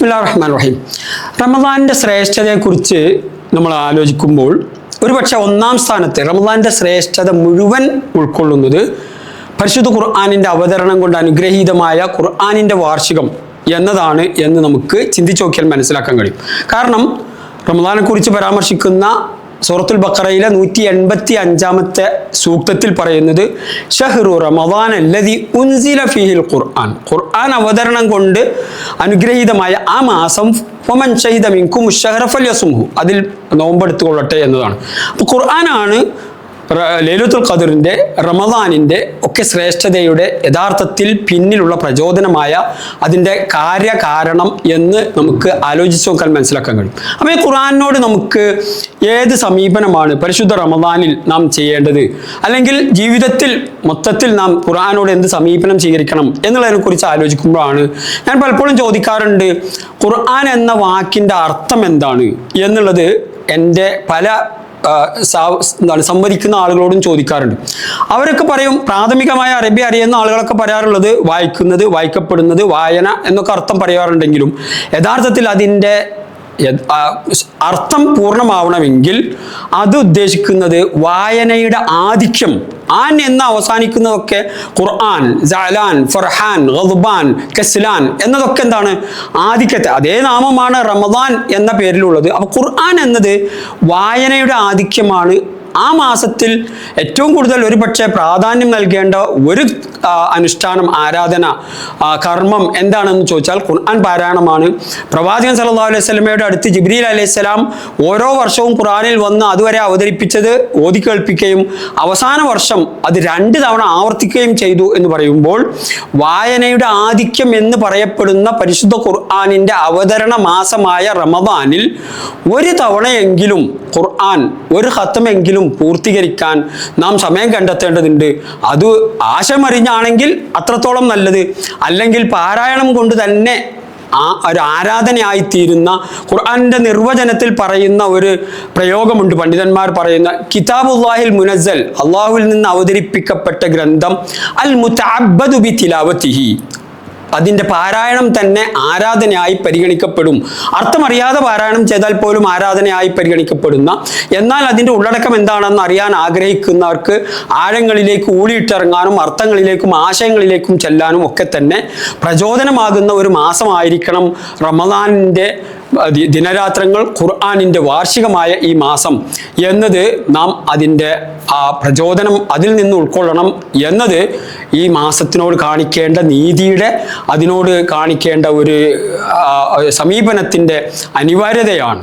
ബിസ്മില്ലാഹിർ റഹ്മാനിർ റഹീം. റമദാനിൻ്റെ ശ്രേഷ്ഠതയെക്കുറിച്ച് നമ്മൾ ആലോചിക്കുമ്പോൾ ഒരുപക്ഷെ ഒന്നാം സ്ഥാനത്ത് റമദാനിൻ്റെ ശ്രേഷ്ഠത മുഴുവൻ ഉൾക്കൊള്ളുന്നത് പരിശുദ്ധ ഖുർആനിൻ്റെ അവതരണം കൊണ്ട് അനുഗ്രഹീതമായ ഖുർആനിൻ്റെ വാർഷികം എന്നതാണ് എന്ന് നമുക്ക് ചിന്തിച്ചു നോക്കിയാൽ മനസ്സിലാക്കാൻ കഴിയും. കാരണം റമദാനെക്കുറിച്ച് പരാമർശിക്കുന്ന സൂറത്തുൽ ബഖറയിലെ 185 സൂക്തത്തിൽ പറയുന്നത് ഷഹ്റു റമദാൻ അല്ലദി ഉൻസില ഫീഹിൽ ഖുർആൻ, ഖുർആൻ അവതരണം കൊണ്ട് അനുഗ്രഹീതമായ ആ മാസം ഫമൻ ഷഹിദ മിൻകും അശ്ശഹ്റ ഫല്യസുംഹു, അതിൽ നോമ്പെടുത്തുകൊള്ളട്ടെ എന്നതാണ്. അപ്പോൾ ഖുർആനാണ് ലൈലത്തുൽ ഖദറിൻ്റെ റമദാനിൻ്റെ ഒക്കെ ശ്രേഷ്ഠതയുടെ യഥാർത്ഥത്തിൽ പിന്നിലുള്ള പ്രചോദനമായ അതിൻ്റെ കാര്യകാരണം എന്ന് നമുക്ക് ആലോചിച്ച് നോക്കാൻ മനസ്സിലാക്കാൻ കഴിയും. അപ്പോൾ ഈ ഖുർആനിനോട് നമുക്ക് ഏത് സമീപനമാണ് പരിശുദ്ധ റമദാനിൽ നാം ചെയ്യേണ്ടത്, അല്ലെങ്കിൽ ജീവിതത്തിൽ മൊത്തത്തിൽ നാം ഖുർആനോട് എന്ത് സമീപനം സ്വീകരിക്കണം എന്നുള്ളതിനെക്കുറിച്ച് ആലോചിക്കുമ്പോഴാണ് ഞാൻ പലപ്പോഴും ചോദിക്കാറുണ്ട്, ഖുർആൻ എന്ന വാക്കിൻ്റെ അർത്ഥം എന്താണ് എന്നുള്ളത് എൻ്റെ പല സംവദിക്കുന്ന ആളുകളോടും ചോദിക്കാറുണ്ട്. അവരൊക്കെ പറയും, പ്രാഥമികമായ അറബി അറിയുന്ന ആളുകളൊക്കെ പറയാറുള്ളത് വായിക്കുന്നത്, വായിക്കപ്പെടുന്നത്, വായന എന്നൊക്കെ അർത്ഥം പറയാറുണ്ടെങ്കിലും യഥാർത്ഥത്തിൽ അതിൻ്റെ അർത്ഥം പൂർണ്ണമാവണമെങ്കിൽ അത് ഉദ്ദേശിക്കുന്നത് വായനയുടെ ആധിക്യം. ആൻ എന്ന് അവസാനിക്കുന്നതൊക്കെ ഖുർആൻ, സഅലാൻ, ഫർഹാൻ, ഗദ്ബാൻ, കസ്ലാൻ എന്നതൊക്കെ എന്താണ്? ആധിക്യത്തെ. അതേ നാമമാണ് റമദാൻ എന്ന പേരിലുള്ളത്. അപ്പോൾ ഖുർആൻ എന്നത് വായനയുടെ ആധിക്യമാണ്. ആ മാസത്തിൽ ഏറ്റവും കൂടുതൽ ഒരുപക്ഷെ പ്രാധാന്യം നൽകേണ്ട ഒരു അനുഷ്ഠാനം, ആരാധന, കർമ്മം എന്താണെന്ന് ചോദിച്ചാൽ ഖുർആൻ പാരായണമാണ്. പ്രവാചകൻ സല്ലല്ലാഹു അലൈഹി വസല്ലമയുടെ അടുത്ത് ജിബ്രീൽ അലൈഹിസ്സലാം ഓരോ വർഷവും ഖുർആനിൽ വന്ന് അതുവരെ അവതരിപ്പിച്ചത് ഓതി കേൾപ്പിക്കുകയും അവസാന വർഷം അത് 2 തവണ ആവർത്തിക്കുകയും ചെയ്തു എന്ന് പറയുമ്പോൾ വായനയുടെ ആധിക്യം എന്ന് പറയപ്പെടുന്ന പരിശുദ്ധ ഖുർആനിൻ്റെ അവതരണ മാസമായ റമദാനിൽ ഒരു തവണയെങ്കിലും ഖുർആൻ, ഒരു ഖത്മെങ്കിലും പൂർത്തീകരിക്കാൻ നാം സമയം കണ്ടെത്തേണ്ടതുണ്ട്. അത് ആശയമറിഞ്ഞാണെങ്കിൽ അത്രത്തോളം നല്ലത്, അല്ലെങ്കിൽ പാരായണം കൊണ്ട് തന്നെ ഒരു ആരാധനയായിത്തീരുന്ന ഖുർആനിൻ്റെ നിർവചനത്തിൽ പറയുന്ന ഒരു പ്രയോഗമുണ്ട്. പണ്ഡിതന്മാർ പറയുന്ന കിതാബുല്ലാഹിൽ മുനസ്സൽ, അള്ളാഹുവിൽ നിന്ന് അവതരിപ്പിക്കപ്പെട്ട ഗ്രന്ഥം, അൽ മുതഅബ്ബദു ബി തിലാവത്തിഹി, അതിൻ്റെ പാരായണം തന്നെ ആരാധനയായി പരിഗണിക്കപ്പെടും. അർത്ഥമറിയാതെ പാരായണം ചെയ്താൽ പോലും ആരാധനയായി പരിഗണിക്കപ്പെടുന്ന, എന്നാൽ അതിൻ്റെ ഉള്ളടക്കം എന്താണെന്ന് അറിയാൻ ആഗ്രഹിക്കുന്നവർക്ക് ആഴങ്ങളിലേക്ക് ഊളിയിട്ടിറങ്ങാനും അർത്ഥങ്ങളിലേക്കും ആശയങ്ങളിലേക്കും ചെല്ലാനും ഒക്കെ തന്നെ പ്രചോദനമാകുന്ന ഒരു മാസമായിരിക്കണം റമദാനിൻ്റെ ദിനരാത്രങ്ങൾ, ഖുർആനിൻ്റെ വാർഷികമായ ഈ മാസം എന്നത് നാം അതിൻ്റെ പ്രചോദനം അതിൽ നിന്ന് ഉൾക്കൊള്ളണം എന്നത് ഈ മാസത്തിനോട് കാണിക്കേണ്ട നീതിയുടെ, അതിനോട് കാണിക്കേണ്ട ഒരു സമീപനത്തിൻ്റെ അനിവാര്യതയാണ്.